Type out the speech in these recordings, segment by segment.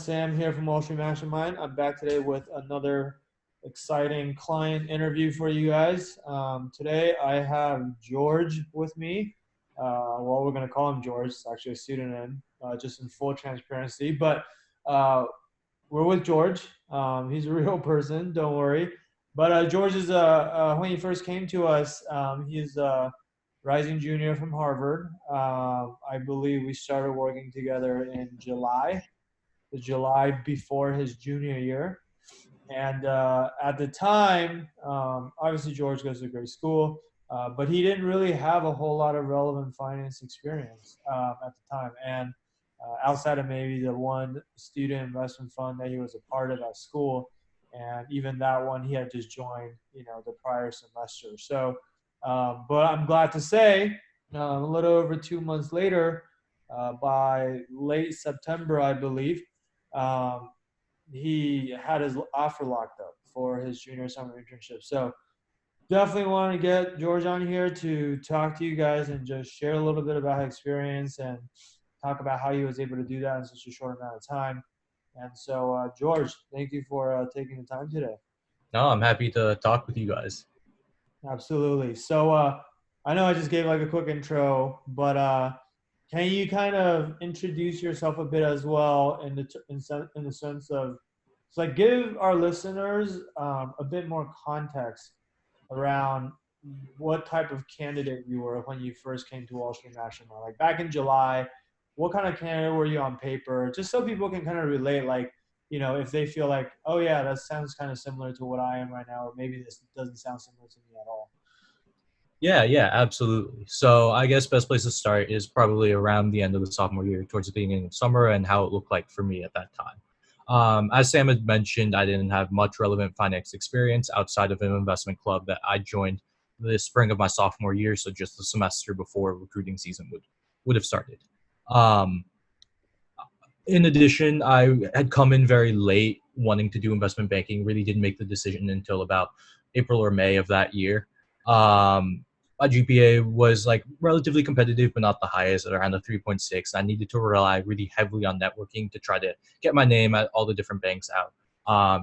Sam here from Wall Street Mastermind. I'm back today with another exciting client interview for you guys. Today I have George with me. Well, we're going to call him George. It's actually a pseudonym, just in full transparency. But we're with George. He's a real person, don't worry. But George is, when he first came to us, he's a rising junior from Harvard. I believe we started working together in July, the July before his junior year. And at the time, obviously George goes to a great school, but he didn't really have a whole lot of relevant finance experience at the time. And outside of maybe the one student investment fund that he was a part of at school, and even that one he had just joined, the prior semester. So, but I'm glad to say, a little over 2 months later, by late September, I believe, he had his offer locked up for his junior summer internship. So definitely want to get George on here to talk to you guys and just share a little bit about his experience and talk about how he was able to do that in such a short amount of time. And so, George, thank you for taking the time today. No, I'm happy to talk with you guys. Absolutely. So I know I just gave like a quick intro, but can you kind of introduce yourself a bit as well in the sense of, it's like, give our listeners a bit more context around what type of candidate you were when you first came to Wall Street Mastermind. Like back in July, what kind of candidate were you on paper? Just so people can kind of relate, like, if they feel like, oh yeah, that sounds kind of similar to what I am right now, or maybe this doesn't sound similar to me at all. Yeah, absolutely. So I guess best place to start is probably around the end of the sophomore year, towards the beginning of summer, and how it looked like for me at that time. As Sam had mentioned, I didn't have much relevant finance experience outside of an investment club that I joined the spring of my sophomore year, so just the semester before recruiting season would have started. Um, in addition, I had come in very late wanting to do investment banking, really didn't make the decision until about April or May of that year. My GPA was like relatively competitive, but not the highest, at around a 3.6. I needed to rely really heavily on networking to try to get my name at all the different banks out.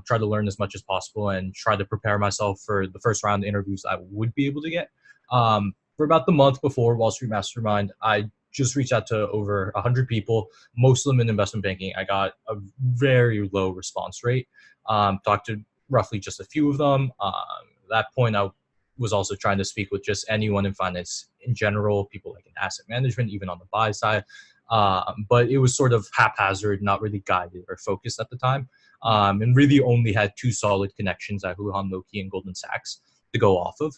Try to learn as much as possible and try to prepare myself for the first round interviews I would be able to get. For about the month before Wall Street Mastermind, I just reached out to over 100 people, most of them in investment banking. I got a very low response rate. Talked to roughly just a few of them. At that point, I was also trying to speak with just anyone in finance in general, people like in asset management, even on the buy side. But it was sort of haphazard, not really guided or focused at the time. And really only had two solid connections at Houlihan Lokey and Goldman Sachs to go off of.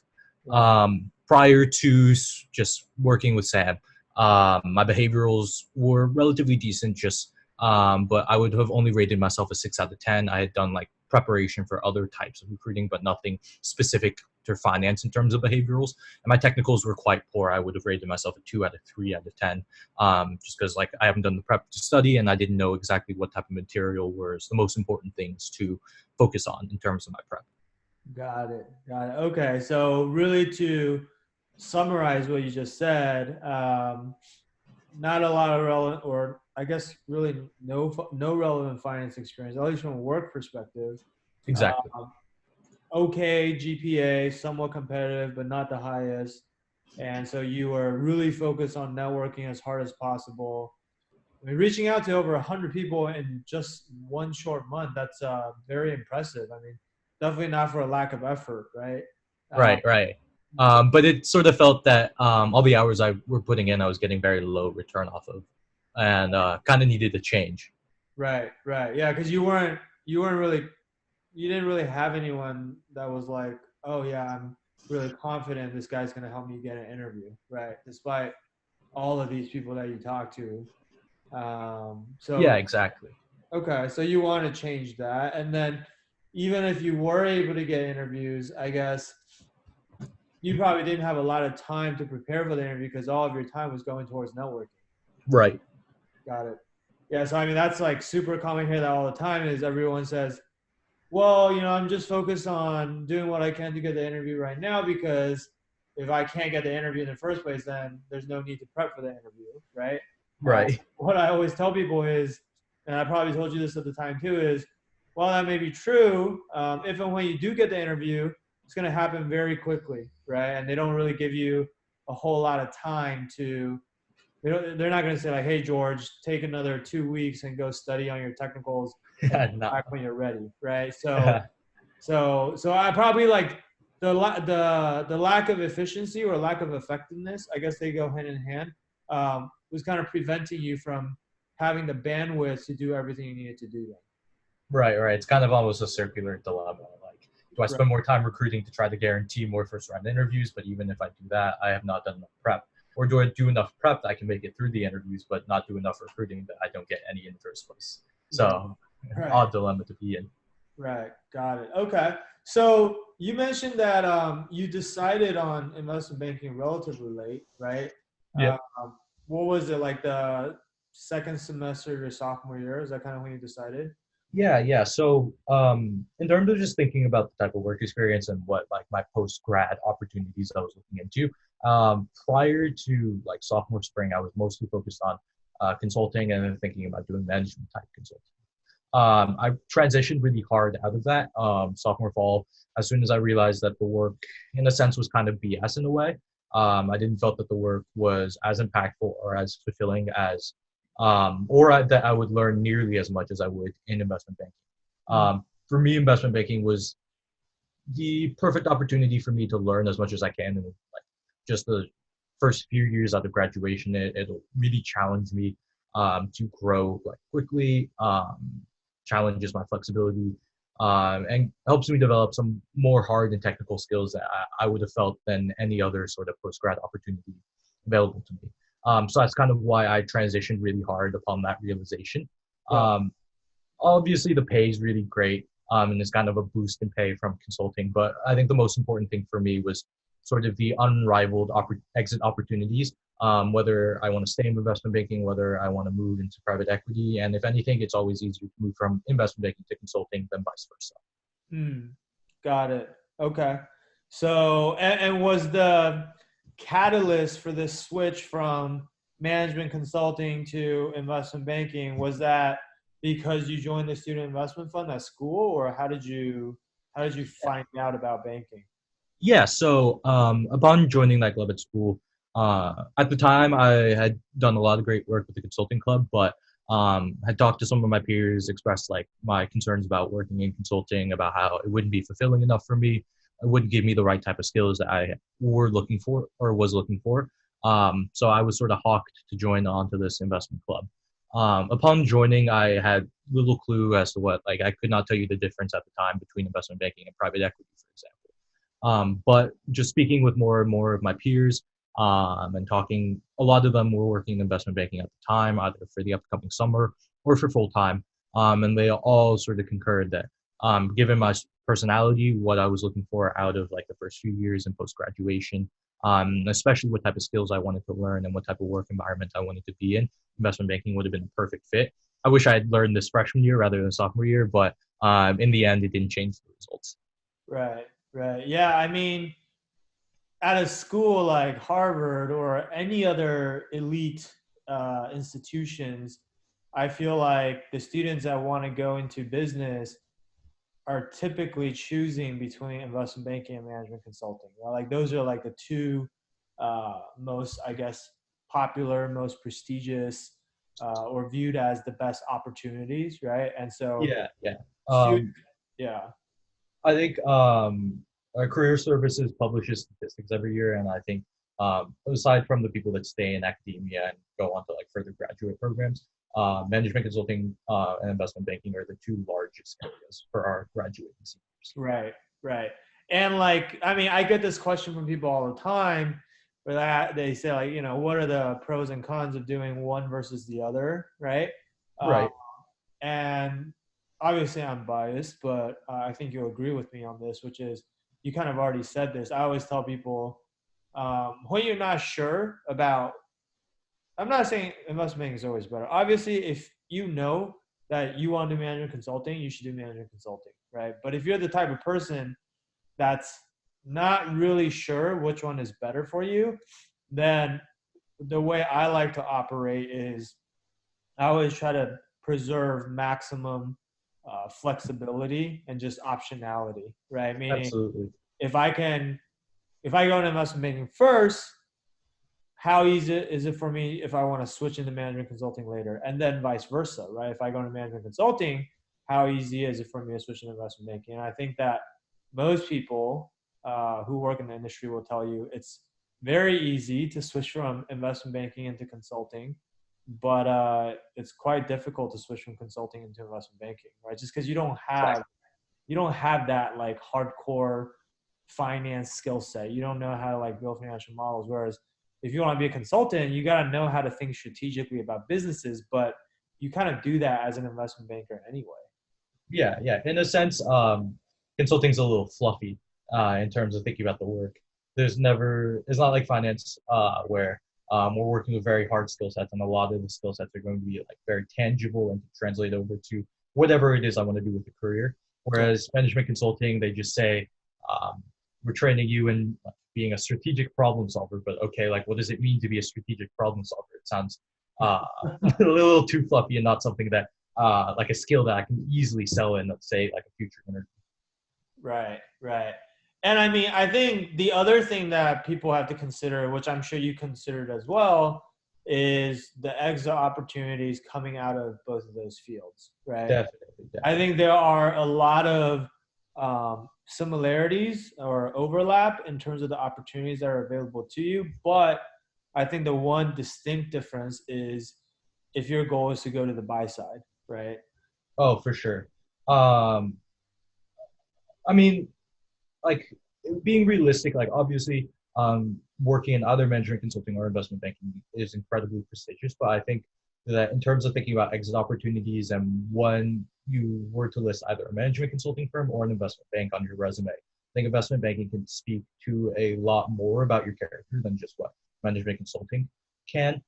Prior to just working with Sam, my behaviorals were relatively decent, but I would have only rated myself a 6 out of 10. I had done like preparation for other types of recruiting, but nothing specific to finance in terms of behaviorals. And my technicals were quite poor. I would have rated myself a 2 out of 3 out of 10, just because like I haven't done the prep to study and I didn't know exactly what type of material was the most important things to focus on in terms of my prep. Got it. Okay, so really to summarize what you just said, not a lot of relevant, or I guess really no relevant finance experience, at least from a work perspective. Exactly. Okay, GPA, somewhat competitive, but not the highest. And so you were really focused on networking as hard as possible. I mean, reaching out to over 100 people in just one short month, that's very impressive. I mean, definitely not for a lack of effort, right? Right. But it sort of felt that all the hours I were putting in, I was getting very low return off of, and kind of needed a change. Right. Yeah, because you didn't really have anyone that was like, oh yeah, I'm really confident this guy's gonna help me get an interview, right? Despite all of these people that you talk to. Yeah, So exactly. okay, so you want to change that, and then even if you were able to get interviews, I guess you probably didn't have a lot of time to prepare for the interview because all of your time was going towards networking. Right. Got it. Yeah, so I mean that's like super common here that all the time is everyone says, well, I'm just focused on doing what I can to get the interview right now because if I can't get the interview in the first place, then there's no need to prep for the interview, right? Right. What I always tell people is and I probably told you this at the time too, is while that may be true, if and when you do get the interview, it's going to happen very quickly, right? And they don't really give you a whole lot of time to. They're not going to say like, "Hey, George, take another 2 weeks and go study on your technicals and Yeah, come no. back when you're ready," right? So I probably like the lack of efficiency or lack of effectiveness. I guess they go hand in hand. Was kind of preventing you from having the bandwidth to do everything you needed to do. Then. Right, right. It's kind of almost a circular dilemma. Like, do I Right. spend more time recruiting to try to guarantee more first round interviews? But even if I do that, I have not done enough prep. Or do I do enough prep that I can make it through the interviews, but not do enough recruiting that I don't get any in the first place? So, Right. odd dilemma to be in. Right. Got it. Okay. So you mentioned that you decided on investment banking relatively late, right? Yeah. What was it like the second semester of your sophomore year? Is that kind of when you decided? Yeah, yeah. So, in terms of just thinking about the type of work experience and what like my post grad opportunities I was looking into, prior to like sophomore spring, I was mostly focused on consulting and then thinking about doing management type consulting. I transitioned really hard out of that sophomore fall as soon as I realized that the work, in a sense, was kind of BS in a way. I didn't felt that the work was as impactful or as fulfilling as, that I would learn nearly as much as I would in investment banking. Mm. For me, investment banking was the perfect opportunity for me to learn as much as I can in like just the first few years out of graduation. It'll really challenge me to grow like quickly, challenges my flexibility, and helps me develop some more hard and technical skills that I would have felt than any other sort of post grad opportunity available to me. So that's kind of why I transitioned really hard upon that realization. Yeah. Um, Obviously, the pay is really great, and it's kind of a boost in pay from consulting. But I think the most important thing for me was sort of the unrivaled exit opportunities, whether I want to stay in investment banking, whether I want to move into private equity. And if anything, it's always easier to move from investment banking to consulting than vice versa. Mm. Got it. Okay. So, and was the catalyst for this switch from management consulting to investment banking, was that because you joined the student investment fund at school, or how did you find out about banking? Yeah, so upon joining that club at school, at the time I had done a lot of great work with the consulting club, but had talked to some of my peers, expressed like my concerns about working in consulting, about how it wouldn't be fulfilling enough for me, it wouldn't give me the right type of skills that I were looking for or was looking for. So I was sort of hawked to join onto this investment club. Upon joining, I had little clue as to what, like I could not tell you the difference at the time between investment banking and private equity, for example. But just speaking with more and more of my peers and talking, a lot of them were working in investment banking at the time, either for the upcoming summer or for full time. And they all sort of concurred that given my personality, what I was looking for out of like the first few years in post graduation, especially what type of skills I wanted to learn and what type of work environment I wanted to be in, investment banking would have been a perfect fit. I wish I had learned this freshman year rather than sophomore year, but in the end, it didn't change the results. Right, right. Yeah, I mean, at a school like Harvard or any other elite institutions, I feel like the students that want to go into business are typically choosing between investment banking and management consulting. You know, like those are like the two most, I guess, popular, most prestigious, or viewed as the best opportunities, right? And so, Yeah, yeah. shoot, Um, yeah, I think Career Services publishes statistics every year, and I think aside from the people that stay in academia and go on to like further graduate programs, management consulting and investment banking are the two largest areas for our graduating seniors. right, right. And like, I mean, I get this question from people all the time, where they say like, what are the pros and cons of doing one versus the other, right? Um, Right. and obviously, I'm biased, but I think you'll agree with me on this, which is you kind of already said this. I always tell people when you're not sure about. I'm not saying investment banking is always better. Obviously, if you know that you want to do management consulting, you should do management consulting, right? But if you're the type of person that's not really sure which one is better for you, then the way I like to operate is I always try to preserve maximum flexibility and just optionality, right? Meaning Absolutely. if I go into investment banking first, how easy is it for me if I want to switch into management consulting later? And then vice versa, right? If I go into management consulting, how easy is it for me to switch into investment banking? And I think that most people who work in the industry will tell you it's very easy to switch from investment banking into consulting, but it's quite difficult to switch from consulting into investment banking, right? Just because you don't have that like hardcore finance skill set. You don't know how to like build financial models. Whereas if you want to be a consultant, you got to know how to think strategically about businesses, but you kind of do that as an investment banker anyway. Yeah, yeah. In a sense, consulting's a little fluffy in terms of thinking about the work. It's not like finance where we're working with very hard skill sets, and a lot of the skill sets are going to be like very tangible and translate over to whatever it is I want to do with the career. Whereas management consulting, they just say, we're training you in being a strategic problem solver, but okay, like what does it mean to be a strategic problem solver? It sounds a little too fluffy and not something that like a skill that I can easily sell in, let's say, like a future interview. Right, right. And I mean, I think the other thing that people have to consider, which I'm sure you considered as well, is the exit opportunities coming out of both of those fields, right? Definitely, I definitely. think there are a lot of similarities or overlap in terms of the opportunities that are available to you. But I think the one distinct difference is if your goal is to go to the buy side, right? Oh, for sure. Um, I mean, like being realistic, like obviously, working in either management consulting or investment banking is incredibly prestigious. But I think that in terms of thinking about exit opportunities and when you were to list either a management consulting firm or an investment bank on your resume, I think investment banking can speak to a lot more about your character than just what management consulting can.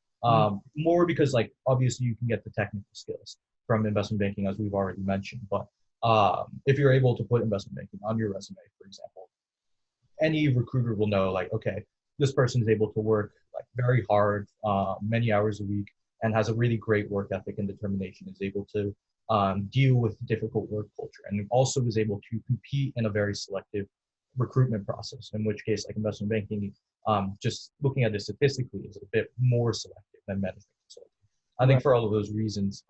More because like obviously you can get the technical skills from investment banking as we've already mentioned, but if you're able to put investment banking on your resume, for example, any recruiter will know like, okay, this person is able to work like very hard, many hours a week, and has a really great work ethic and determination, is able to deal with difficult work culture, and also is able to compete in a very selective recruitment process, in which case like investment banking, just looking at it statistically, is a bit more selective than management consulting. I think Right. for all of those reasons,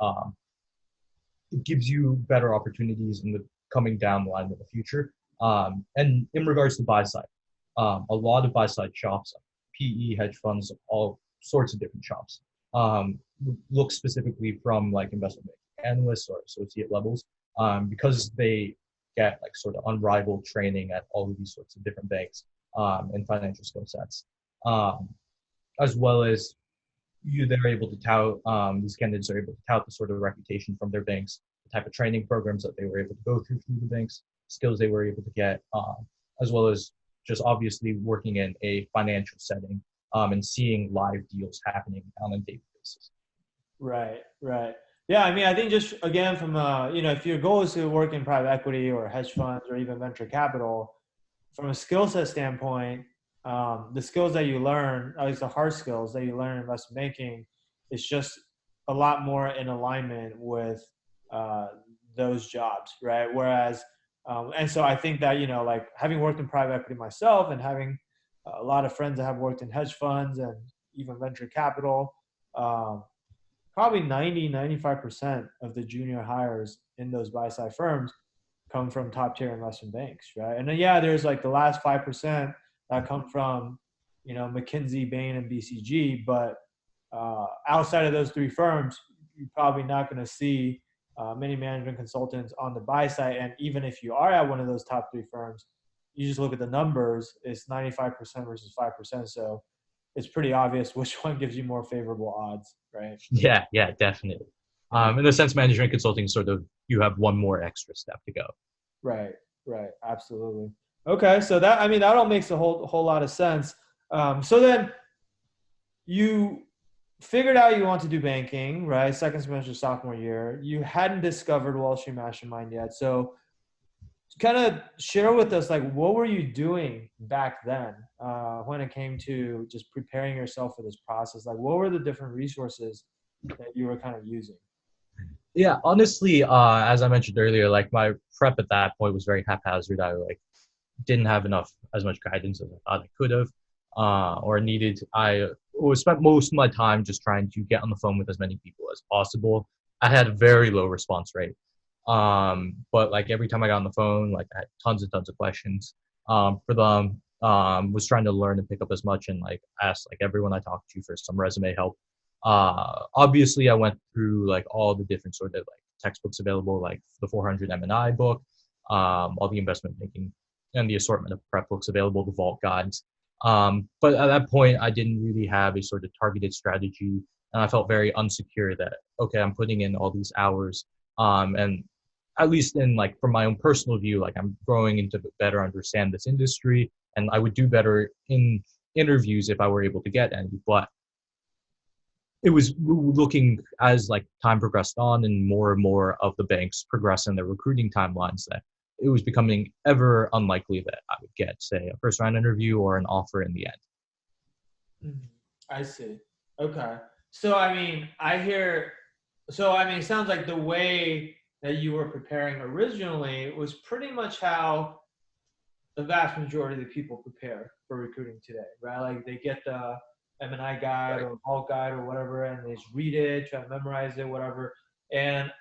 it gives you better opportunities in the coming down the line in the future. And in regards to buy side, a lot of buy side shops, PE, hedge funds, all sorts of different shops, look specifically from like investment banking analysts or associate levels, because they get like sort of unrivaled training at all of these sorts of different banks and financial skill sets, um, as well as they're able to tout, these candidates are able to tout the sort of reputation from their banks, the type of training programs that they were able to go through the banks, skills they were able to get, as well as just obviously working in a financial setting, and seeing live deals happening on a daily basis. Right, right. Yeah, I mean, I think just again from if your goal is to work in private equity or hedge funds or even venture capital, from a skill set standpoint, the skills that you learn, at least the hard skills that you learn in investment banking, is just a lot more in alignment with uh, those jobs, right? Whereas, and so I think that like having worked in private equity myself and having a lot of friends that have worked in hedge funds and even venture capital. Um, Probably 95% of the junior hires in those buy side firms come from top tier investment banks, right? And then, yeah, there's like the last 5% that come from, McKinsey, Bain, and BCG. But outside of those three firms, you're probably not going to see many management consultants on the buy side. And even if you are at one of those top three firms, you just look at the numbers, it's 95% versus 5%. So it's pretty obvious which one gives you more favorable odds, right? Yeah, yeah, definitely. Yeah. In a sense, management consulting sort of you have one more extra step to go. Right, right, absolutely. Okay, so that I mean that all makes a whole lot of sense. So then you figured out you want to do banking, right? Second semester, sophomore year. You hadn't discovered Wall Street Mastermind yet, so kind of share with us like what were you doing back then when it came to just preparing yourself for this process? Like, what were the different resources that you were kind of using? Yeah, honestly, as I mentioned earlier, like my prep at that point was very haphazard. I like didn't have enough as much guidance as I thought I could have, or needed. I spent most of my time just trying to get on the phone with as many people as possible. I had a very low response rate, but like every time I got on the phone, like I had tons and tons of questions for them. Was trying to learn and pick up as much, and like asked like everyone I talked to for some resume help. Obviously, I went through like all the different sort of like textbooks available, like the 400 M&I book, all the investment banking and the assortment of prep books available, the vault guides. But at that point, I didn't really have a sort of targeted strategy, and I felt very unsecure that okay, I'm putting in all these hours, and at least in like from my own personal view, like I'm growing into better understand this industry, and I would do better in interviews if I were able to get any. But it was looking as like time progressed on and more of the banks progress in their recruiting timelines that it was becoming ever unlikely that I would get, say, a first round interview or an offer in the end. Mhm. I see. Okay. So I mean, I hear. So I mean, it sounds like the way that you were preparing originally was pretty much how the vast majority of the people prepare for recruiting today, right? Like they get the M&I guide Right. or Vault guide or whatever, and they just read it, try to memorize it, whatever. And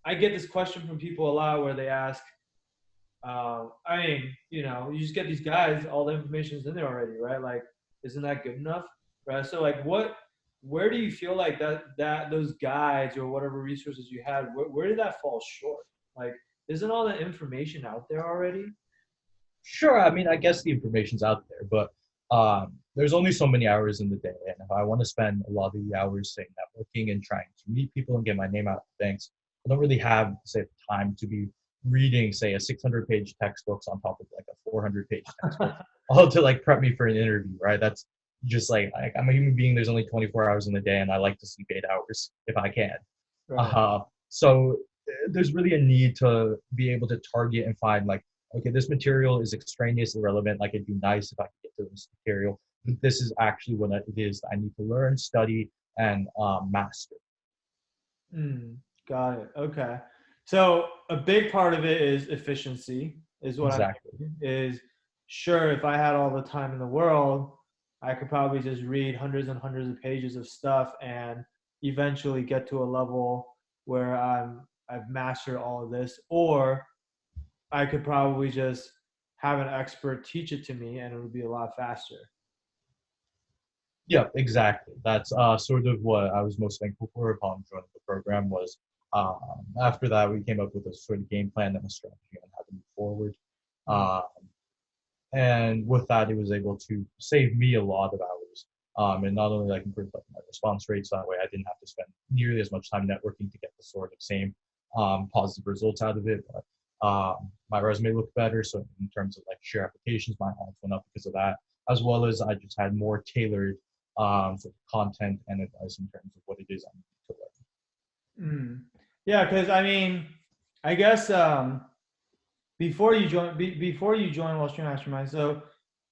I get this question from people a lot where they ask, I mean, you just get these guys, all the information's in there already, right? Like, isn't that good enough, right? So, like, where do you feel like that those guides or whatever resources you had, where did that fall short? Like, isn't all that information out there already? Sure, I mean, I guess the information's out there, but there's only so many hours in the day. And if I want to spend a lot of the hours, say, networking and trying to meet people and get my name out of things, I don't really have, say, the time to be reading, say, a 600-page textbook on top of like a 400-page textbook, all to like prep me for an interview, right? That's just like I'm a human being. There's only 24 hours in the day, and I like to sleep 8 hours if I can. Right. So there's really a need to be able to target and find like, okay, this material is extraneous, irrelevant. Like it'd be nice if I could get to this material. But this is actually what it is that I need to learn, study, and master. Mm, got it. Okay. So a big part of it is efficiency, is what I'm Exactly. thinking. Is sure, if I had all the time in the world, I could probably just read hundreds and hundreds of pages of stuff and eventually get to a level where I've mastered all of this. Or I could probably just have an expert teach it to me and it would be a lot faster. Yeah, exactly. That's sort of what I was most thankful for upon joining the program was after that we came up with a sort of game plan and a strategy on how to move forward. Mm, Uh, and with that, it was able to save me a lot of hours. And not only like improve like my response rates, that way I didn't have to spend nearly as much time networking to get the sort of same positive results out of it. But my resume looked better, so in terms of like share applications, my odds went up because of that, as well as I just had more tailored sort of content and advice in terms of what it is I need to mm. Yeah, because I mean, I guess before you join Wall Street Mastermind, so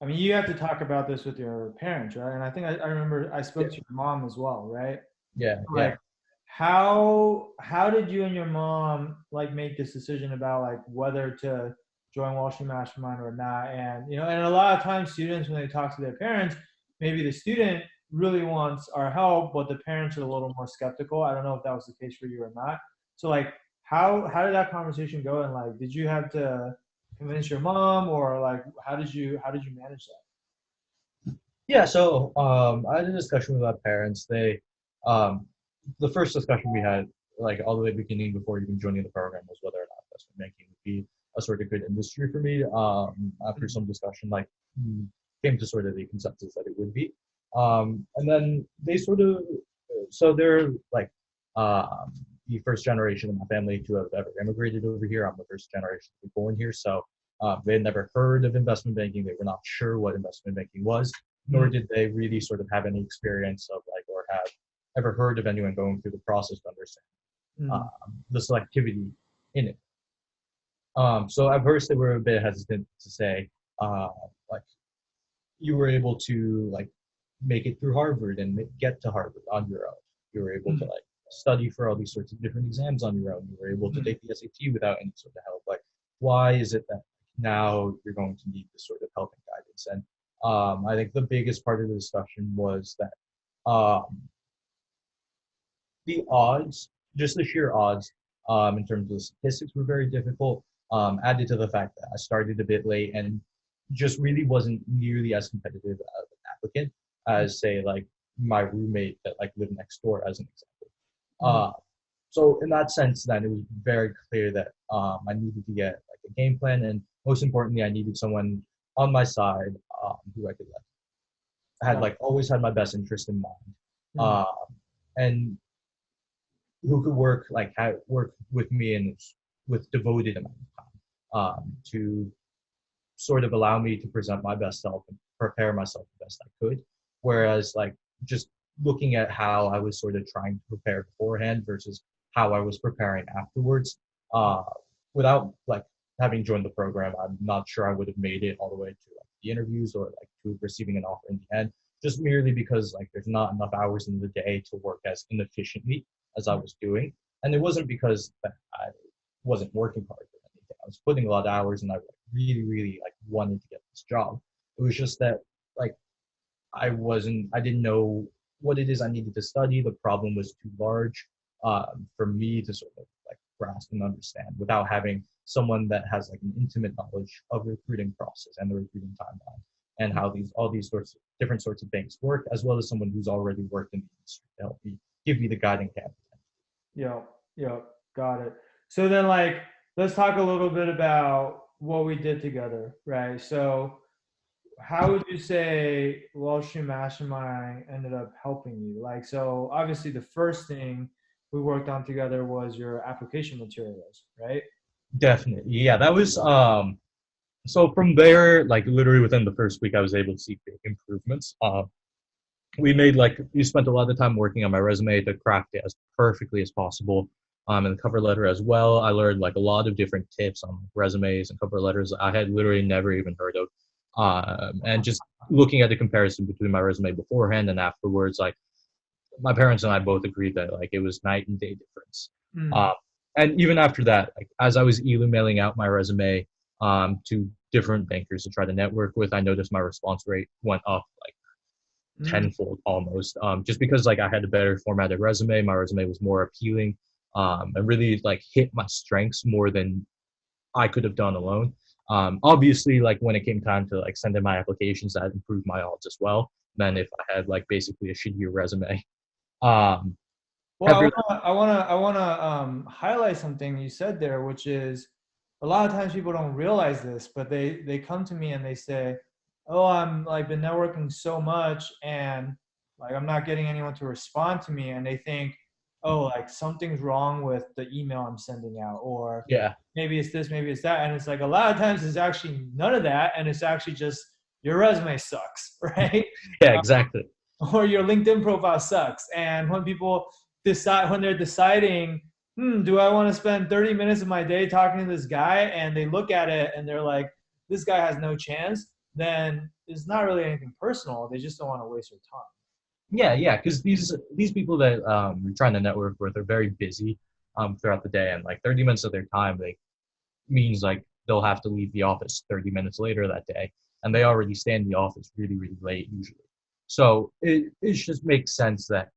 I mean you have to talk about this with your parents, right? And I think I remember I spoke to learn. your mom as well, right? Yeah, yeah, Like how did you and your mom like make this decision about like whether to join Wall Street Mastermind or not? And and a lot of times students when they talk to their parents, maybe the student really wants our help, but the parents are a little more skeptical. I don't know if that was the case for you or not. So like how did that conversation go? And like did you have to convince your mom or like how did you manage that? yeah. So I had a discussion with my parents. Um, the first discussion we had, like all the way beginning before even joining the program, was whether or not investment banking would be a sort of good industry for me. After some discussion, like came to sort of the consensus that it would be. And then they sort of, so they're like the first generation of my family to have ever immigrated over here. I'm the first generation to be born here, so they had never heard of investment banking. They were not sure what investment banking was, nor Mm, did they really sort of have any experience of like or have ever heard of anyone going through the process to understand mm, the selectivity in it. So at first they were a bit hesitant to say, uh, like you were able to like make it through Harvard and get to Harvard on your own. You were able to mm, like study for all these sorts of different exams on your own. You were able to take the SAT without any sort of help. Like, why is it that now you're going to need this sort of help and guidance? And I think the biggest part of the discussion was that um, the odds, just the sheer odds, in terms of statistics, were very difficult. Added to the fact that I started a bit late and just really wasn't nearly as competitive of an applicant as, say, like my roommate that like lived next door, as an example. So in that sense, then it was very clear that I needed to get like a game plan, and most importantly, I needed someone on my side who I could like had like always had my best interest in mind, and who could work with me and with devoted amount of time to sort of allow me to present my best self and prepare myself the best I could. Whereas like just looking at how I was sort of trying to prepare beforehand versus how I was preparing afterwards, without like having joined the program, I'm not sure I would have made it all the way to like the interviews or like to receiving an offer in the end, just merely because like there's not enough hours in the day to work as inefficiently as I was doing. And it wasn't because I wasn't working hard or anything. I was putting a lot of hours and I really, really like wanted to get this job. It was just that like I didn't know what it is I needed to study. The problem was too large for me to sort of like grasp and understand without having someone that has like an intimate knowledge of the recruiting process and the recruiting timeline and how all these different sorts of things work, as well as someone who's already worked in the industry to help me give me the guiding hand. Yeah, got it. So then like let's talk a little bit about what we did together, right? So how would you say Wall Street Mastermind ended up helping you? Like, so obviously the first thing we worked on together was your application materials, right? Definitely. Yeah, that was so from there, like literally within the first week I was able to see big improvements. We spent a lot of time working on my resume to craft it as perfectly as possible. And the cover letter as well. I learned like a lot of different tips on resumes and cover letters I had literally never even heard of. And just looking at the comparison between my resume beforehand and afterwards, like my parents and I both agreed that like it was night and day difference. And even after that, like as I was emailing out my resume to different bankers to try to network with, I noticed my response rate went up like tenfold almost. Just because like I had a better formatted resume, my resume was more appealing, and really like hit my strengths more than I could have done alone. Obviously, like when it came time to like send in my applications, that improved my odds as well than if I had like basically a shittier resume. Um, Well, I wanna highlight something you said there, which is a lot of times people don't realize this, but they come to me and they say, "Oh, I'm like been networking so much, and like I'm not getting anyone to respond to me," and they think, "Oh, like something's wrong with the email I'm sending out, or yeah, maybe it's this, maybe it's that," and it's like a lot of times it's actually none of that, and it's actually just your resume sucks, right? yeah, exactly. Or your LinkedIn profile sucks. And when people decide, when they're deciding, do I want to spend 30 minutes of my day talking to this guy? And they look at it and they're like, this guy has no chance. Then it's not really anything personal. They just don't want to waste their time. Yeah, because these people that you're trying to network with are very busy throughout the day, and like 30 minutes of their time like means like they'll have to leave the office 30 minutes later that day, and they already stay in the office really, really late usually. So it just makes sense that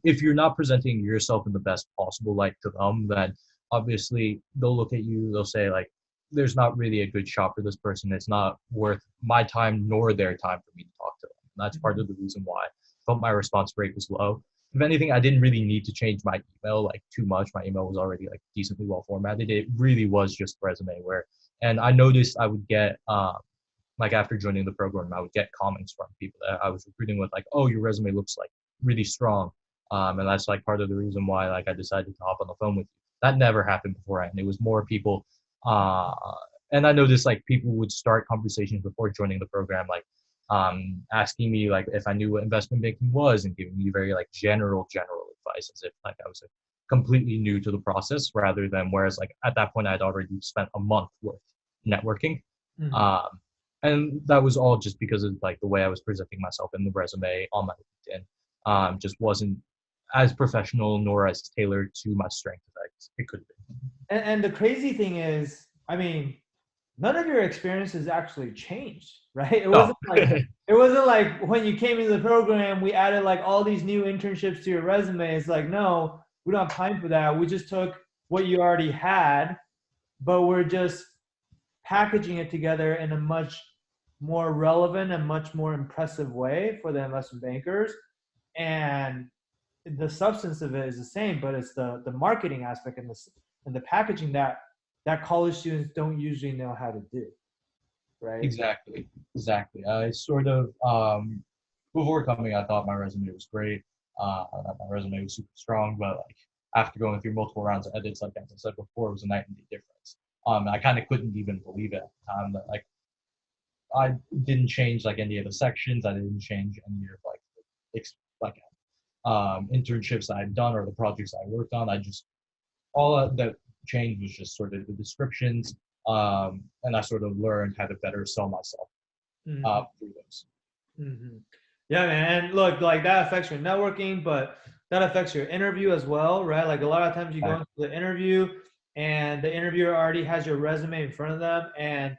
if you're not presenting yourself in the best possible light to them, then obviously they'll look at you, they'll say like, there's not really a good shot for this person. It's not worth my time nor their time for me to talk to them. And that's part of the reason why I felt my response rate was low. If anything, I didn't really need to change my email like too much. My email was already like decently well formatted. It really was just resume where, and I noticed I would get like after joining the program, I would get comments from people that I was recruiting with, like, "Oh, your resume looks like really strong," and that's like part of the reason why like I decided to hop on the phone with you. That never happened beforehand. It was more people, uh, and I noticed like people would start conversations before joining the program, like asking me like if I knew what investment banking was and giving me very like general advice as if like I was completely new to the process, rather than whereas like at that point I'd already spent a month worth networking. Mm-hmm. And that was all just because of like the way I was presenting myself in the resume on my LinkedIn. Just wasn't as professional nor as tailored to my strength as it could be. And the crazy thing is, I mean, none of your experiences actually changed, right? No. It wasn't like when you came into the program, we added like all these new internships to your resume. It's like, no, we don't have time for that. We just took what you already had, but we're just packaging it together in a much more relevant and much more impressive way for the investment bankers. And the substance of it is the same, but it's the marketing aspect and the packaging that college students don't usually know how to do, right? Exactly. I sort of before coming, I thought my resume was great. I thought my resume was super strong, but like after going through multiple rounds of edits, like as I said before, it was a night and day difference. I kind of couldn't even believe it at the time that like I didn't change like any of the sections. I didn't change any of like internships I'd done or the projects I worked on. I just all that changed was just sort of the descriptions, and I sort of learned how to better sell myself through those. Mm-hmm. Yeah, man. And look, like that affects your networking, but that affects your interview as well, right? Like a lot of times you go into the interview and the interviewer already has your resume in front of them, and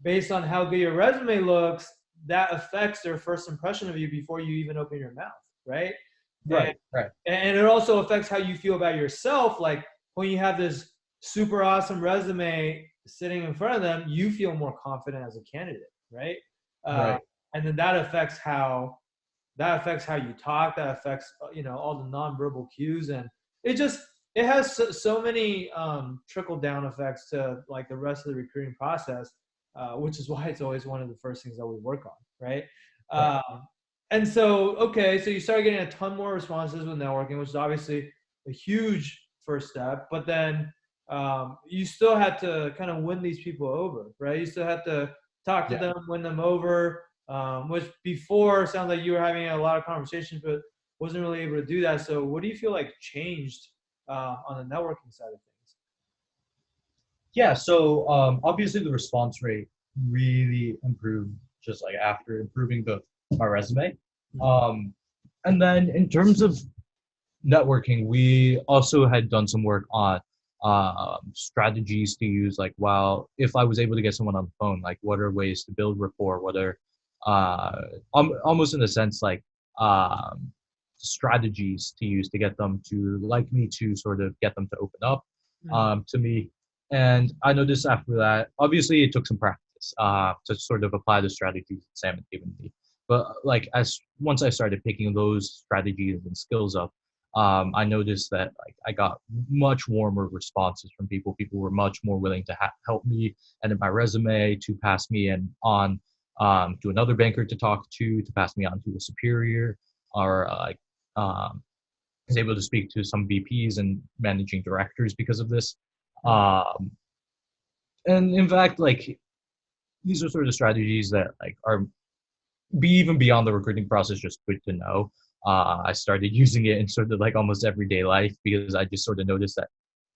based on how good your resume looks, that affects their first impression of you before you even open your mouth, right? Right, right. And it also affects how you feel about yourself. Like when you have this super awesome resume sitting in front of them, you feel more confident as a candidate, right? Right. And then that affects how you talk. That affects all the nonverbal cues, and it has so many trickle down effects to like the rest of the recruiting process, which is why it's always one of the first things that we work on, right? Right. And so, okay, so you start getting a ton more responses with networking, which is obviously a huge first step. But then you still had to kind of win these people over, right? You still had to talk to them, win them over, which before sounds like you were having a lot of conversations, but wasn't really able to do that. So what do you feel like changed on the networking side of things? Yeah, so obviously the response rate really improved just like after improving my resume. And then in terms of networking, we also had done some work on strategies to use. Like, well, if I was able to get someone on the phone, like what are ways to build rapport? What are almost in a sense like strategies to use to get them to like me, to sort of get them to open up to me. And I noticed after that, obviously it took some practice to sort of apply the strategies that Sam had given me. But like as once I started picking those strategies and skills up, I noticed that like I got much warmer responses from people. People were much more willing to help me edit my resume, to pass me and on to another banker to talk to pass me on to a superior, or was able to speak to some VPs and managing directors because of this. And in fact, like these are sort of strategies that like are even beyond the recruiting process, just good to know. I started using it in sort of like almost everyday life because I just sort of noticed that,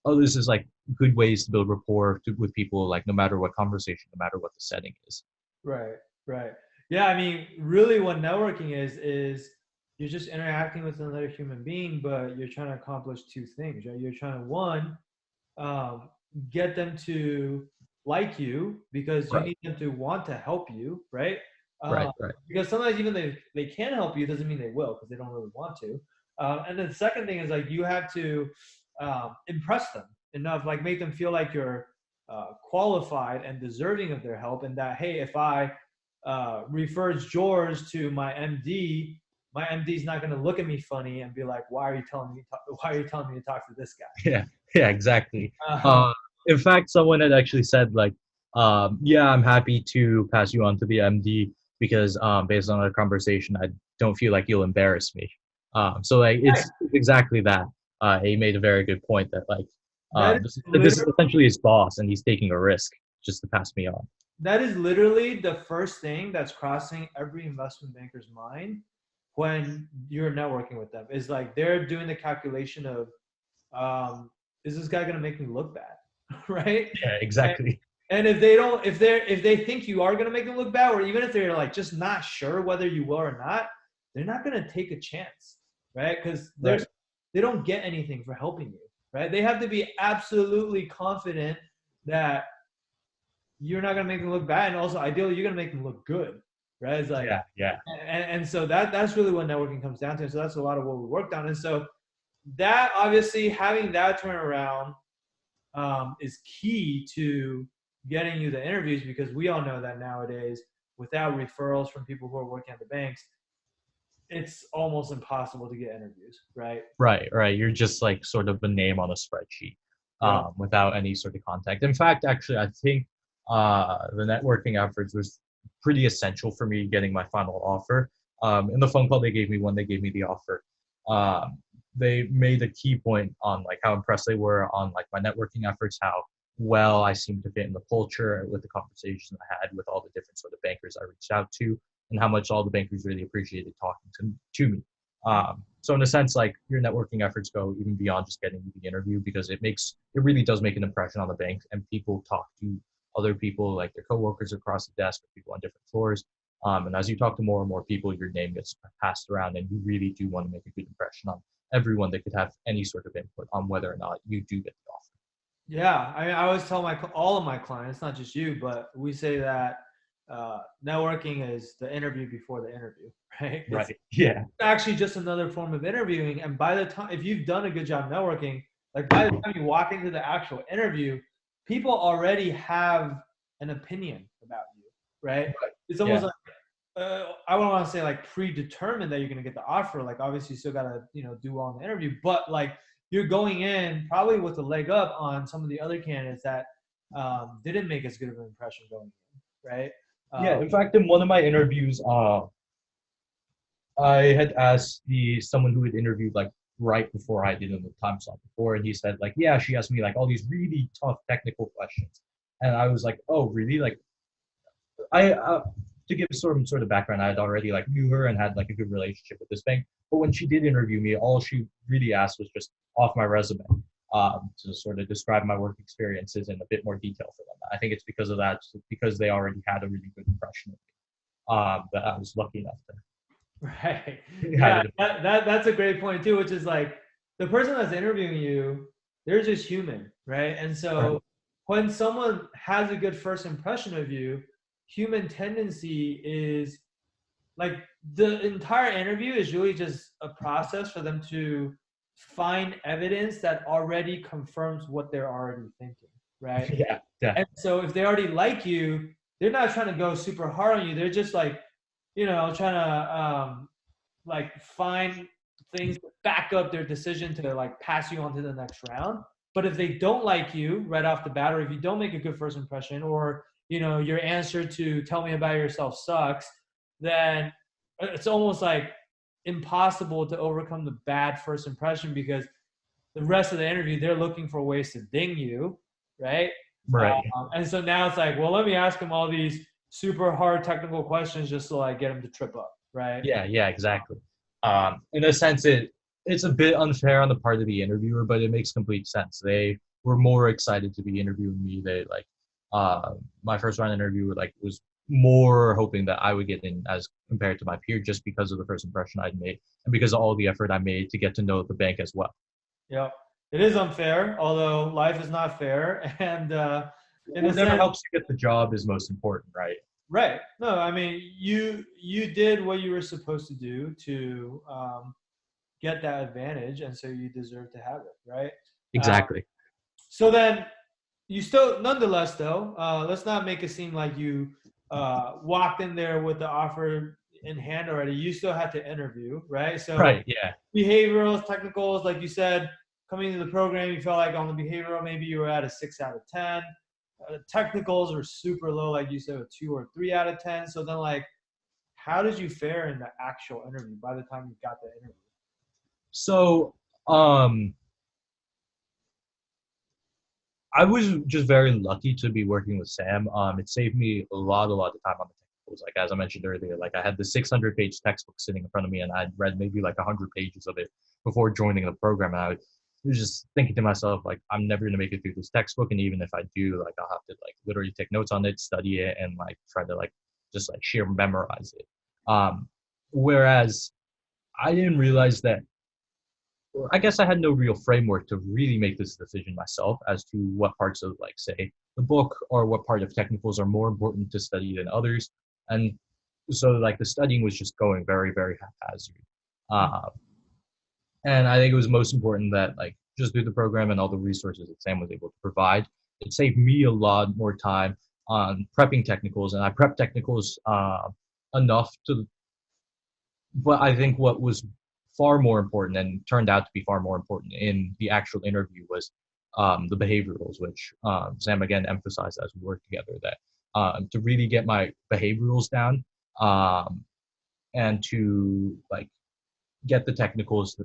oh, this is like good ways to build rapport with people, like no matter what conversation, no matter what the setting is. Right, right. Yeah, I mean, really what networking is you're just interacting with another human being, but you're trying to accomplish two things, right? You're trying to, one, get them to like you because you need them to want to help you, right? Right. Because sometimes even they can help you doesn't mean they will because they don't really want to. And then the second thing is like you have to impress them enough, like make them feel like you're qualified and deserving of their help, and that, hey, if I refers George to my MD is not going to look at me funny and be like, why are you telling me to talk to this guy? Yeah, exactly. In fact, someone had actually said like, yeah, I'm happy to pass you on to the MD because based on our conversation, I don't feel like you'll embarrass me. So like it's exactly that. He made a very good point that like this is essentially his boss and he's taking a risk just to pass me on. That is literally the first thing that's crossing every investment banker's mind when you're networking with them, is like they're doing the calculation of, is this guy going to make me look bad? Right? Yeah, exactly. And if they think you are going to make them look bad, or even if they're like just not sure whether you will or not, they're not going to take a chance. right? Because Right. they don't get anything for helping you, right? They have to be absolutely confident that you're not gonna make them look bad, and also ideally you're gonna make them look good, right? It's like, Yeah. Yeah. and so that's really what networking comes down to. So that's a lot of what we worked on, and so that obviously having that turnaround is key to getting you the interviews, because we all know that nowadays, without referrals from people who are working at the banks, it's almost impossible to get interviews, right? Right, right. You're just like sort of a name on a spreadsheet, Yeah. without any sort of contact. In fact, actually, I think the networking efforts was pretty essential for me getting my final offer. In the phone call they gave me when they gave me the offer, um, they made a key point on like how impressed they were on like my networking efforts, how well I seemed to fit in the culture with the conversations I had with all the different sort of bankers I reached out to, and how much all the bankers really appreciated talking to me. So in a sense, like your networking efforts go even beyond just getting the interview, because it really does make an impression on the bank, and people talk to other people, like their coworkers across the desk, or people on different floors. And as you talk to more and more people, your name gets passed around, and you really do want to make a good impression on everyone that could have any sort of input on whether or not you do get the offer. Yeah, I mean, I always tell all of my clients, not just you, but we say that networking is the interview before the interview, right? It's Right. Yeah. actually just another form of interviewing. And by the time, if you've done a good job networking, like by the time you walk into the actual interview, people already have an opinion about you, right? Right. It's almost Yeah. like, I don't want to say like predetermined that you're going to get the offer. Like obviously you still got to, do well in the interview, but like you're going in probably with a leg up on some of the other candidates that didn't make as good of an impression going in, right? Yeah. Um, In fact, in one of my interviews, I had asked someone who had interviewed like right before I did in the time slot before, and he said like, yeah, she asked me like all these really tough technical questions, and I was like, oh, really? Like, I to give sort of background, I had already like knew her and had like a good relationship with this bank, but when she did interview me, all she really asked was just off my resume, to sort of describe my work experiences in a bit more detail for them. I think it's because of that, because they already had a really good impression of me, that I was lucky enough to Right. have Yeah, it. that's a great point too, which is like the person that's interviewing you, they're just human, right? And Right. so when someone has a good first impression of you, human tendency is like the entire interview is really just a process for them to find evidence that already confirms what they're already thinking, right? Yeah, And definitely. so if they already like you, they're not trying to go super hard on you. They're just like, trying to like find things to back up their decision to like pass you on to the next round. But if they don't like you right off the bat, or if you don't make a good first impression, or your answer to tell me about yourself sucks, then it's almost like impossible to overcome the bad first impression, because the rest of the interview they're looking for ways to ding you, right? Right. And so now it's like, well, let me ask them all these super hard technical questions just to like get them to trip up, right? Yeah, yeah, exactly. In a sense, it's a bit unfair on the part of the interviewer, but it makes complete sense. They were more excited to be interviewing me. They like my first round interview like was more hoping that I would get in as compared to my peer, just because of the first impression I'd made and because of all the effort I made to get to know the bank as well. Yeah, it is unfair, although life is not fair. And in a Whatever sense, helps you get the job is most important, right? right? No, I mean you did what you were supposed to do to get that advantage, and so you deserve to have it, right? Exactly. So then you still, nonetheless, though, let's not make it seem like you walked in there with the offer in hand already. You still had to interview, right? So Right. Yeah. behaviorals, technicals, like you said, coming into the program, you felt like on the behavioral, maybe you were at a 6 out of 10. Technicals were super low, like you said, a 2 or 3 out of 10. So then, like, how did you fare in the actual interview by the time you got the interview? So, um, I was just very lucky to be working with Sam. It saved me a lot of time on the technicals. Like as I mentioned earlier, like I had the 600-page textbook sitting in front of me, and I'd read maybe like 100 pages of it before joining the program. And I was just thinking to myself, like, I'm never gonna make it through this textbook, and even if I do, like, I'll have to like literally take notes on it, study it, and like try to like just like sheer memorize it. Whereas I didn't realize that I guess I had no real framework to really make this decision myself as to what parts of, like, say, the book or what part of technicals are more important to study than others. And so, like, the studying was just going very, very haphazard. Uh, and I think it was most important that, like, just through the program and all the resources that Sam was able to provide, it saved me a lot more time on prepping technicals. And I prepped technicals enough to, but I think what was far more important and turned out to be far more important in the actual interview was the behaviorals, which Sam again emphasized as we worked together, that to really get my behaviorals down, um, and to, like, get the technicals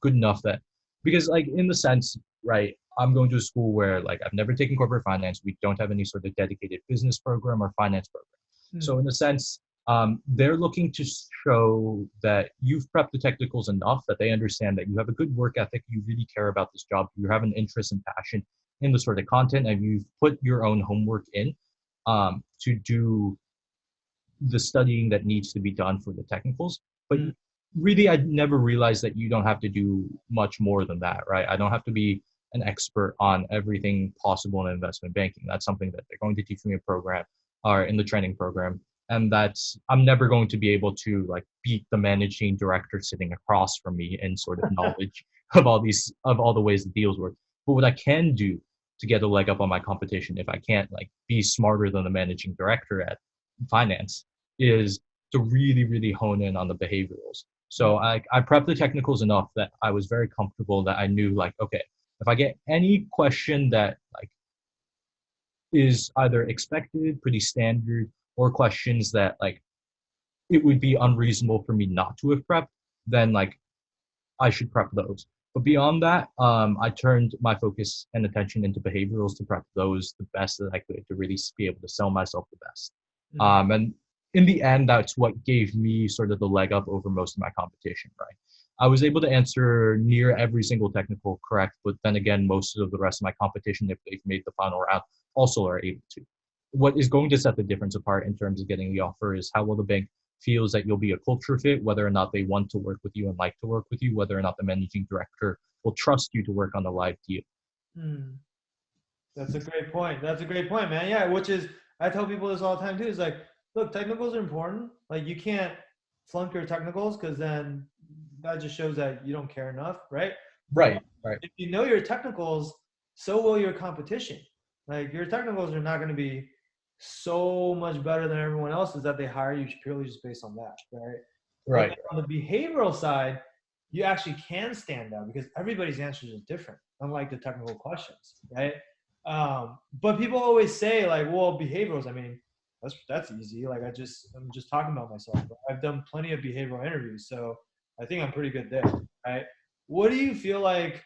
good enough that, because, like, in the sense, right, I'm going to a school where, like, I've never taken corporate finance. We don't have any sort of dedicated business program or finance program. So in a sense, they're looking to show that you've prepped the technicals enough that they understand that you have a good work ethic, you really care about this job, you have an interest and passion in the sort of content, and you've put your own homework in to do the studying that needs to be done for the technicals. But really, I never realized that you don't have to do much more than that, right? I don't have to be an expert on everything possible in investment banking. That's something that they're going to teach me in a program or in the training program. And that's, I'm never going to be able to, like, beat the managing director sitting across from me in sort of knowledge of all the ways the deals work. But what I can do to get a leg up on my competition, if I can't, like, be smarter than the managing director at finance, is to really, really hone in on the behaviorals. So I prepped the technicals enough that I was very comfortable, that I knew, like, okay, if I get any question that, like, is either expected, pretty standard, or questions that, like, it would be unreasonable for me not to have prepped, then, like, I should prep those. But beyond that, I turned my focus and attention into behaviorals to prep those the best that I could, to really be able to sell myself the best. And in the end, that's what gave me sort of the leg up over most of my competition, right? I was able to answer near every single technical correct, but then again, most of the rest of my competition, if they've made the final round, also are able to. What is going to set the difference apart in terms of getting the offer is how well the bank feels that you'll be a culture fit, whether or not they want to work with you and like to work with you, whether or not the managing director will trust you to work on the live deal. That's a great point. That's a great point, man. Yeah, which is, I tell people this all the time too. It's like, look, technicals are important. Like, you can't flunk your technicals, because then that just shows that you don't care enough, right? Right, right. If you know your technicals, so will your competition. Like, your technicals are not going to be so much better than everyone else's that they hire you purely just based on that, right? Right. But on the behavioral side, you actually can stand out because everybody's answers are different, unlike the technical questions, right? But people always say, like, well, behaviorals, I mean, that's easy. Like, I'm just talking about myself. But I've done plenty of behavioral interviews, so I think I'm pretty good there, right? What do you feel like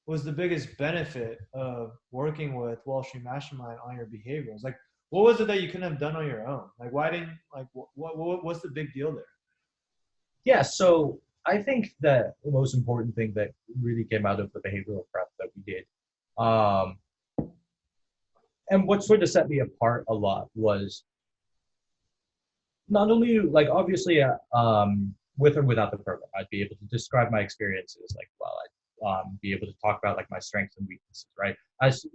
was the biggest benefit of working with Wall Street Mastermind on your behaviors? Like, what was it that you couldn't have done on your own? Like, why didn't, like, what's the big deal there? Yeah, so I think that the most important thing that really came out of the behavioral prep that we did, um, and what sort of set me apart a lot, was not only, like, obviously, with or without the program, I'd be able to describe my experiences, like, well, I'd be able to talk about, like, my strengths and weaknesses, right?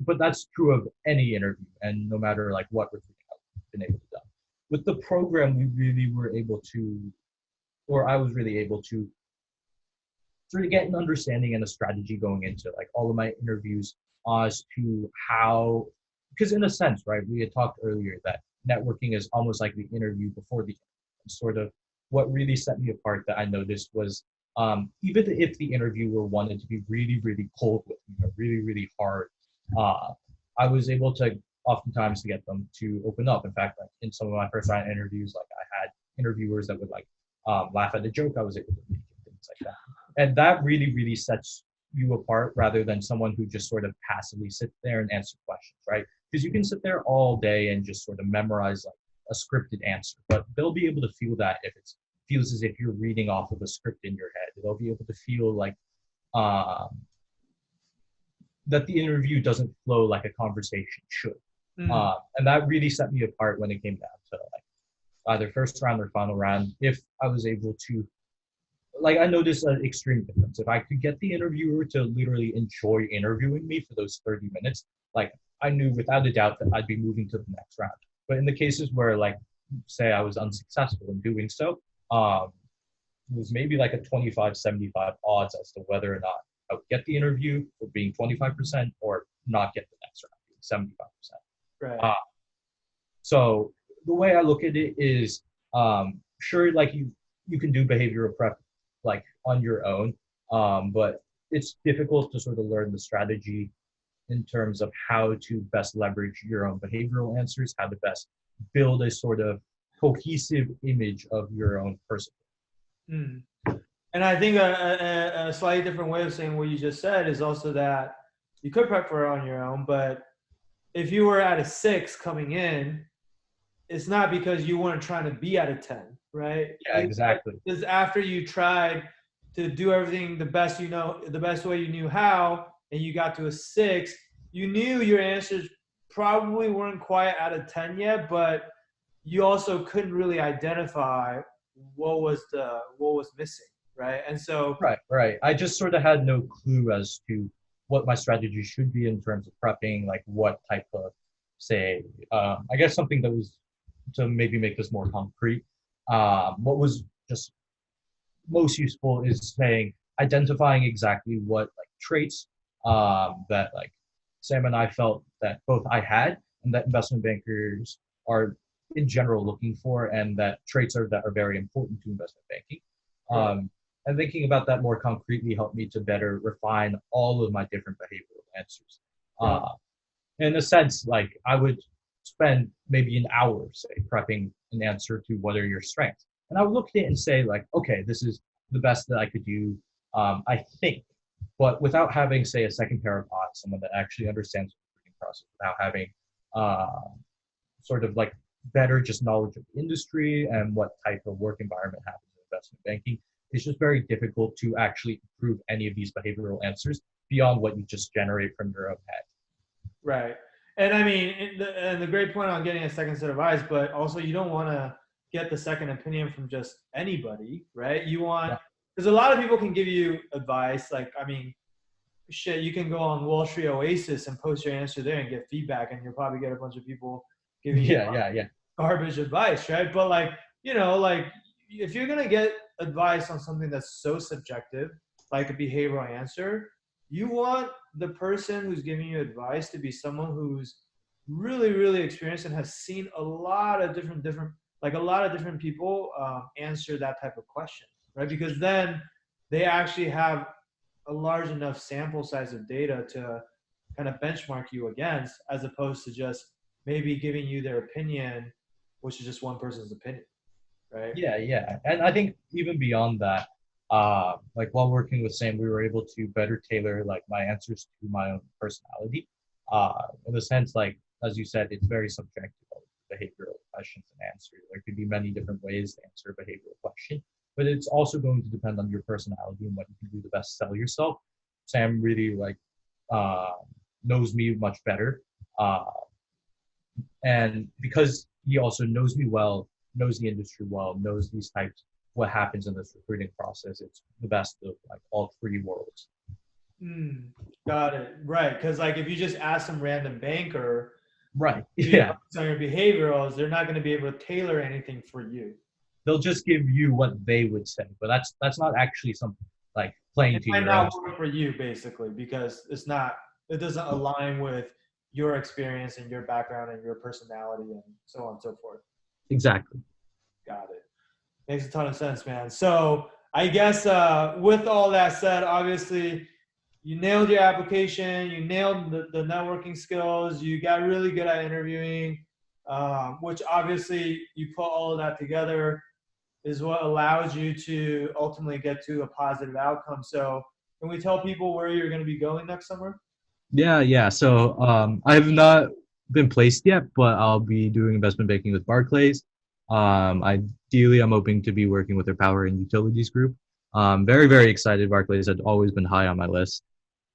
But that's true of any interview, and no matter, like, what recruiting I've been able to do. With the program, we really were able to, or I was really able to, sort of get an understanding and a strategy going into, like, all of my interviews as to how, because in a sense, right, we had talked earlier that networking is almost like the interview before the interview. Sort of what really set me apart that I noticed was, even if the interviewer wanted to be really, really cold with me, or really, really hard, I was able to oftentimes to get them to open up. In fact, like, in some of my first round interviews, like, I had interviewers that would, like, laugh at a joke I was able to make, and things like that. And that really, really sets you apart, rather than someone who just sort of passively sits there and answer questions, right? Because you can sit there all day and just sort of memorize, like, a scripted answer, but they'll be able to feel that if it feels as if you're reading off of a script in your head. They'll be able to feel like um, that the interview doesn't flow like a conversation should. And that really set me apart when it came down to, like, either first round or final round. If I was able to, like I noticed an extreme difference. If I could get the interviewer to literally enjoy interviewing me for those 30 minutes, like I knew without a doubt that I'd be moving to the next round. But in the cases where like say I was unsuccessful in doing so, it was maybe like a 25-75 odds as to whether or not I would get the interview for being 25% or not get the next round being 75%. Right. So the way I look at it is, sure, like you can do behavioral prep like on your own, but it's difficult to sort of learn the strategy in terms of how to best leverage your own behavioral answers, how to best build a sort of cohesive image of your own person. Mm. And I think a slightly different way of saying what you just said is also that you could prep for it on your own, but if you were at a 6 coming in, it's not because you weren't trying to be at a 10, right? Yeah, exactly. Because after you tried to do everything the best you know, the best way you knew how, and you got to a 6, you knew your answers probably weren't quite at a 10 yet, but you also couldn't really identify what was missing, right? And so right. I just sort of had no clue as to what my strategy should be in terms of prepping, like what type of, say, I guess something that was to maybe make this more concrete. What was just most useful is saying identifying exactly what like traits that like Sam and I felt that both I had and that investment bankers are in general looking for, and that traits are that are very important to investment banking. And thinking about that more concretely helped me to better refine all of my different behavioral answers. In a sense, like I would spend maybe an hour, say, prepping an answer to what are your strengths. And I would look at it and say, like, okay, this is the best that I could do, I think. But without having, say, a second pair of eyes, someone that actually understands the recruiting process, without having sort of like better just knowledge of the industry and what type of work environment happens in investment banking, it's just very difficult to actually improve any of these behavioral answers beyond what you just generate from your own head. Right. And I mean, and the great point on getting a second set of eyes, but also you don't want to get the second opinion from just anybody, right? You want, because a lot of people can give you advice. Like, I mean, shit, you can go on Wall Street Oasis and post your answer there and get feedback, and you'll probably get a bunch of people giving you garbage advice, right? But like, you know, like if you're gonna get advice on something that's so subjective, like a behavioral answer, you want the person who's giving you advice to be someone who's really, really experienced and has seen a lot of different people answer that type of question, right? Because then they actually have a large enough sample size of data to kind of benchmark you against, as opposed to just maybe giving you their opinion, which is just one person's opinion, right? Yeah. And I think even beyond that, like while working with Sam, we were able to better tailor like my answers to my own personality. In the sense, like, as you said, it's very subjective, behavioral questions and answers. There could be many different ways to answer a behavioral question, but it's also going to depend on your personality and what you can do to best sell yourself. Sam really like knows me much better. And because he also knows me well, knows the industry well, knows these types, what happens in this recruiting process, it's the best of like all three worlds. Got it. Right. Because like if you just ask some random banker, right, on your behaviorals, they're not going to be able to tailor anything for you. They'll just give you what they would say, but that's not actually something like playing to your own. It might not work for you, basically, because it doesn't align with your experience and your background and your personality and so on and so forth. Exactly. Got it. Makes a ton of sense, man. So I guess with all that said, obviously you nailed your application, you nailed the networking skills, you got really good at interviewing, which obviously you put all of that together is what allows you to ultimately get to a positive outcome. So can we tell people where you're going to be going next summer? Yeah. So I have not been placed yet, but I'll be doing investment banking with Barclays. Ideally, I'm hoping to be working with their power and utilities group. Very, very excited. Barclays had always been high on my list.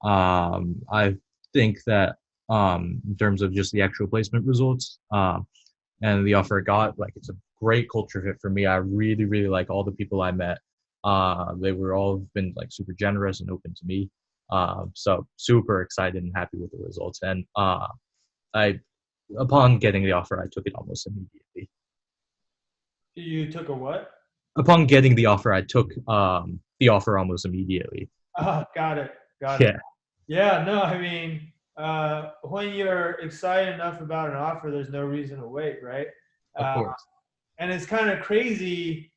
I think that in terms of just the actual placement results and the offer I got, like it's a great culture fit for me. I really, really like all the people I met. They were all been like super generous and open to me. So super excited and happy with the results. And I, upon getting the offer, I took it almost immediately. You took a what? Upon getting the offer, I took the offer almost immediately. Oh, got it. Got it. Yeah, Yeah, no, I mean, when you're excited enough about an offer, there's no reason to wait, right? of Uh, course. and it's kind of crazy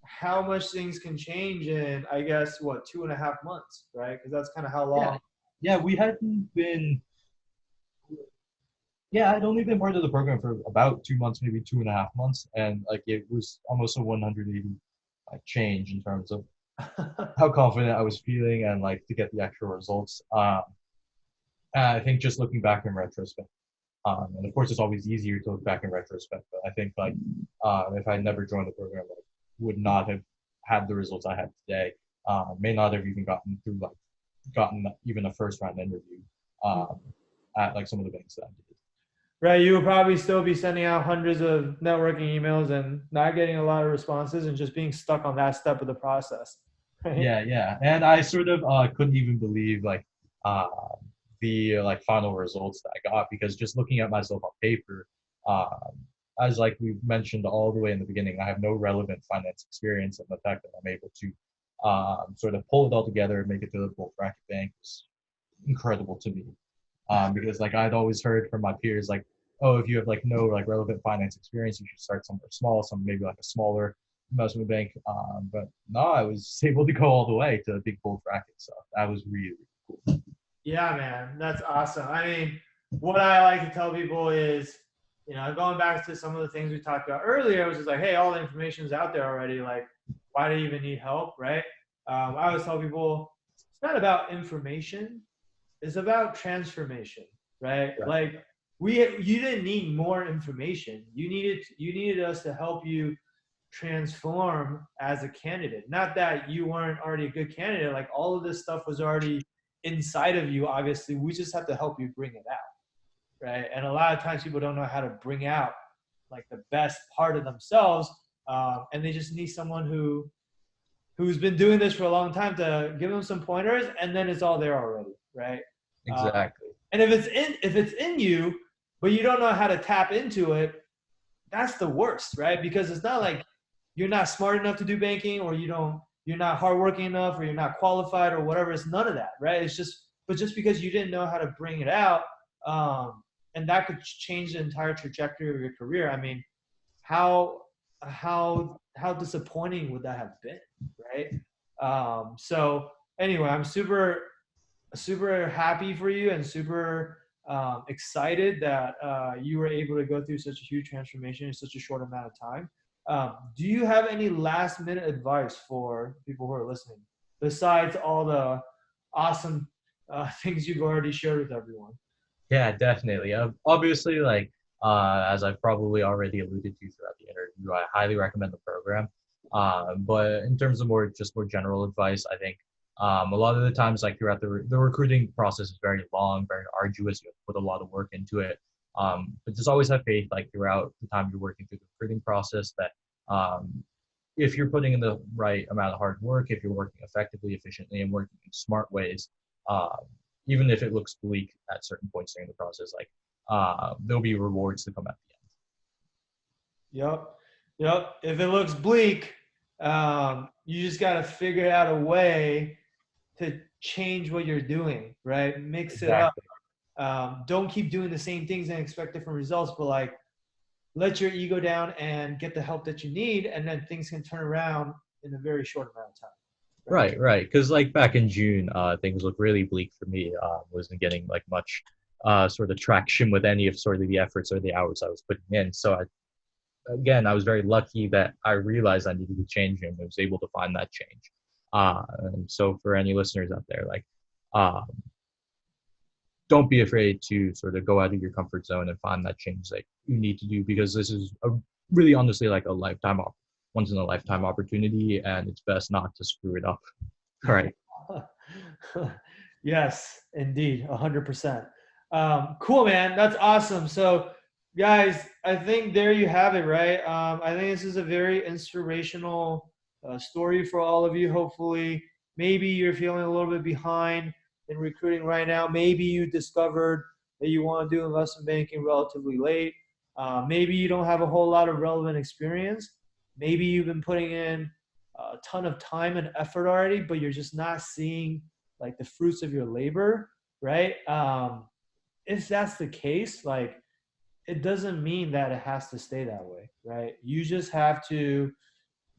how much things can change in, I guess, what, 2.5 months, right? Because that's kind of how Yeah, long. yeah. We hadn't been. Yeah, I'd only been part of the program for about 2 months, maybe 2.5 months, and like it was almost a 180 like change in terms of how confident I was feeling and like to get the actual results. And I think just looking back in retrospect, and of course it's always easier to look back in retrospect, but I think like if I never joined the program, like would not have had the results I had today. May not have even gotten even a first round interview um, at like some of the banks that I did. Right, you would probably still be sending out hundreds of networking emails and not getting a lot of responses and just being stuck on that step of the process, right? Yeah, yeah, and I sort of couldn't even believe like uh, the like final results that I got because just looking at myself on paper, um, as like we mentioned all the way in the beginning, I have no relevant finance experience, and the fact that I'm able to sort of pull it all together and make it to the bulk bracket bank is incredible to me. Because like I'd always heard from my peers like, oh, if you have like no like relevant finance experience, you should start somewhere small, some maybe like a smaller investment bank. But no, I was able to go all the way to a big bulge bracket, so that was really cool. Yeah, man, that's awesome. I mean, what I like to tell people is, going back to some of the things we talked about earlier, which is like, hey, all the information's out there already. Like, why do you even need help, right? I always tell people it's not about information; it's about transformation, right? Right. Like, you didn't need more information. You needed us to help you transform as a candidate. Not that you weren't already a good candidate. Like all of this stuff was already inside of you. Obviously, we just have to help you bring it out, right? And a lot of times people don't know how to bring out like the best part of themselves, and they just need someone who's been doing this for a long time to give them some pointers, and then it's all there already, right? Uh, Exactly. and if it's in you, but you don't know how to tap into it, that's the worst, right? Because it's not like you're not smart enough to do banking, or you're not hardworking enough, or you're not qualified, or whatever. It's none of that, right? It's just because you didn't know how to bring it out, um, and that could change the entire trajectory of your career. I mean, how how disappointing would that have been, right? So anyway, I'm super happy for you and super excited that you were able to go through such a huge transformation in such a short amount of time. Do you have any last minute advice for people who are listening, besides all the awesome things you've already shared with everyone? Yeah, definitely. Obviously, like as I've probably already alluded to throughout the interview, I highly recommend the program. But in terms of more general advice, I think a lot of the times, like throughout the recruiting process is very long, very arduous. You have to put a lot of work into it. But just always have faith, like throughout the time you're working through the recruiting process, that if you're putting in the right amount of hard work, if you're working effectively, efficiently, and working in smart ways, um, even if it looks bleak at certain points during the process, like there'll be rewards to come at the Yep. Yep. If it looks bleak, you just got to figure out a way to change what you're doing, right? end. Mix it up. Exactly. Don't keep doing the same things and expect different results, but like let your ego down and get the help that you need, and then things can turn around in a very short amount of time, right? Right, right. Because like back in June, things looked really bleak for me. Wasn't getting like much sort of traction with any of sort of the efforts or the hours I was putting in. So I was very lucky that I realized I needed to change and was able to find that change. And so for any listeners out there, like, um, don't be afraid to sort of go out of your comfort zone and find that change that you need to do because this is a really honestly like a once in a lifetime opportunity, and it's best not to screw it up. All right. Yes, indeed, 100%. Cool, man. That's awesome. So, guys, I think there you have it, right? I think this is a very inspirational story for all of you. Hopefully, maybe you're feeling a little bit behind in recruiting right now. Maybe you discovered that you want to do investment banking relatively late. Maybe you don't have a whole lot of relevant experience. Maybe you've been putting in a ton of time and effort already, but you're just not seeing like the fruits of your labor, right? If that's the case, like it doesn't mean that it has to stay that way, right? You just have to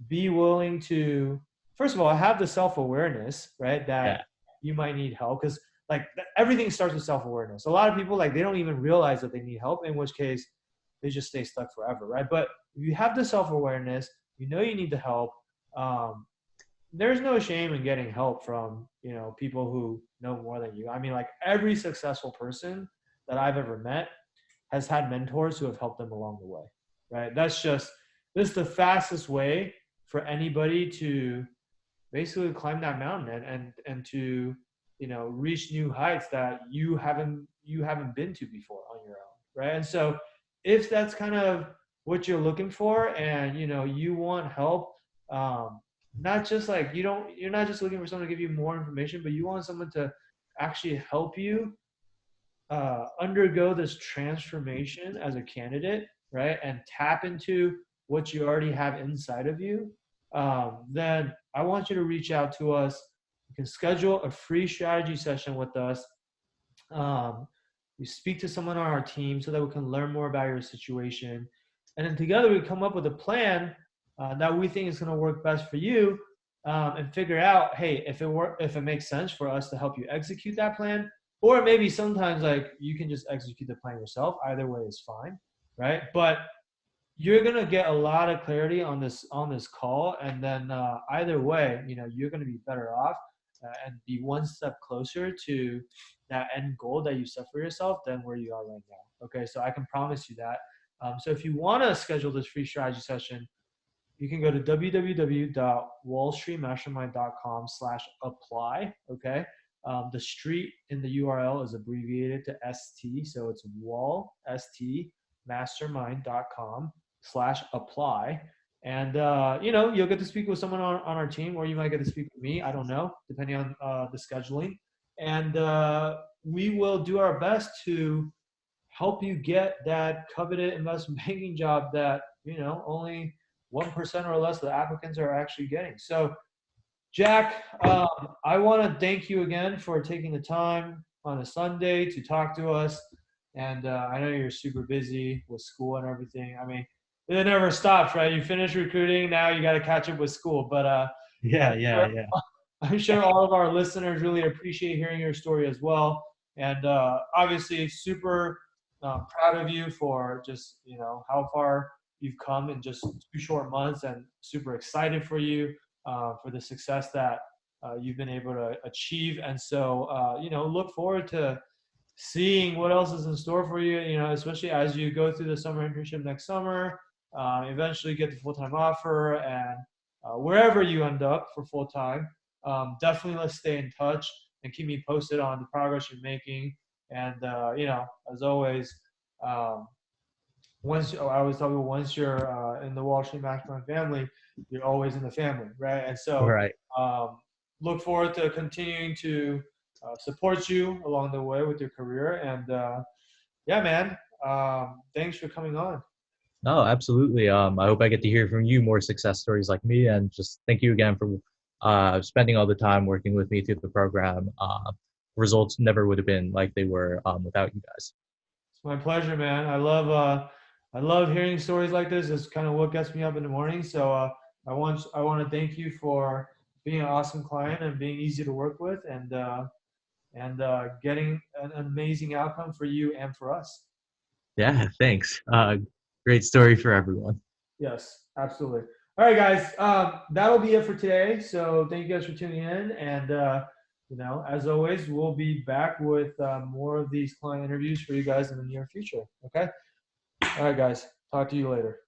be willing to, first of all, have the self-awareness, right? Yeah. That you might need help, because like everything starts with self-awareness. A lot of people, like, they don't even realize that they need help, in which case they just stay stuck forever, right? But if you have the self-awareness, you know you need the help. Um, there's no shame in getting help from, people who know more than you. I mean, like every successful person that I've ever met has had mentors who have helped them along the way, right? This is the fastest way for anybody to basically climb that mountain and to, reach new heights that you haven't been to before on your own, right? And so if that's kind of what you're looking for, and you want help, not just like you're not just looking for someone to give you more information, but you want someone to actually help you undergo this transformation as a candidate, right? And tap into what you already have inside of you, then I want you to reach out to us. You can schedule a free strategy session with us. You speak to someone on our team so that we can learn more about your situation. And then together we come up with a plan that we think is going to work best for you, and figure out, hey, if it makes sense for us to help you execute that plan, or maybe sometimes like you can just execute the plan yourself. Either way is fine, right? But you're gonna get a lot of clarity on this call, and then either way, you're gonna be better off and be one step closer to that end goal that you set for yourself than where you are right now. Okay, so I can promise you that. So if you want to schedule this free strategy session, you can go to www.wallstreetmastermind.com/apply. Okay. The street in the URL is abbreviated to ST. So it's wallstmastermind.com/apply. And, you'll get to speak with someone on our team, or you might get to speak with me. I don't know, depending on the scheduling. And we will do our best to help you get that coveted investment banking job that, only 1% or less of the applicants are actually getting. So, Jack, I want to thank you again for taking the time on a Sunday to talk to us. And I know you're super busy with school and everything. I mean, it never stops, right? You finish recruiting, now you got to catch up with school. But Yeah. I'm sure all of our listeners really appreciate hearing your story as well. And obviously, super proud of you for just, how far you've come in just 2 short months, and super excited for you for the success that you've been able to achieve. And so, look forward to seeing what else is in store for you, especially as you go through the summer internship next summer, eventually get the full-time offer, and wherever you end up for full-time, definitely let's stay in touch and keep me posted on the progress you're making. And, as always, once I always tell people, once you're in the Wall Street Mastermind family, you're always in the family, right? And so, Right. Look forward to continuing to support you along the way with your career. And yeah, man, thanks for coming on. No, absolutely. I hope I get to hear from you more success stories like me, and just thank you again for spending all the time working with me through the program. Results never would have been like they were without you guys. It's my pleasure, man. I love hearing stories like this. It's kind of what gets me up in the morning. So I want to thank you for being an awesome client and being easy to work with, and getting an amazing outcome for you and for us. Yeah, thanks. Great story for everyone. Yes, absolutely. All right, guys. That'll be it for today. So thank you guys for tuning in. And, as always, we'll be back with more of these client interviews for you guys in the near future. Okay. All right, guys. Talk to you later.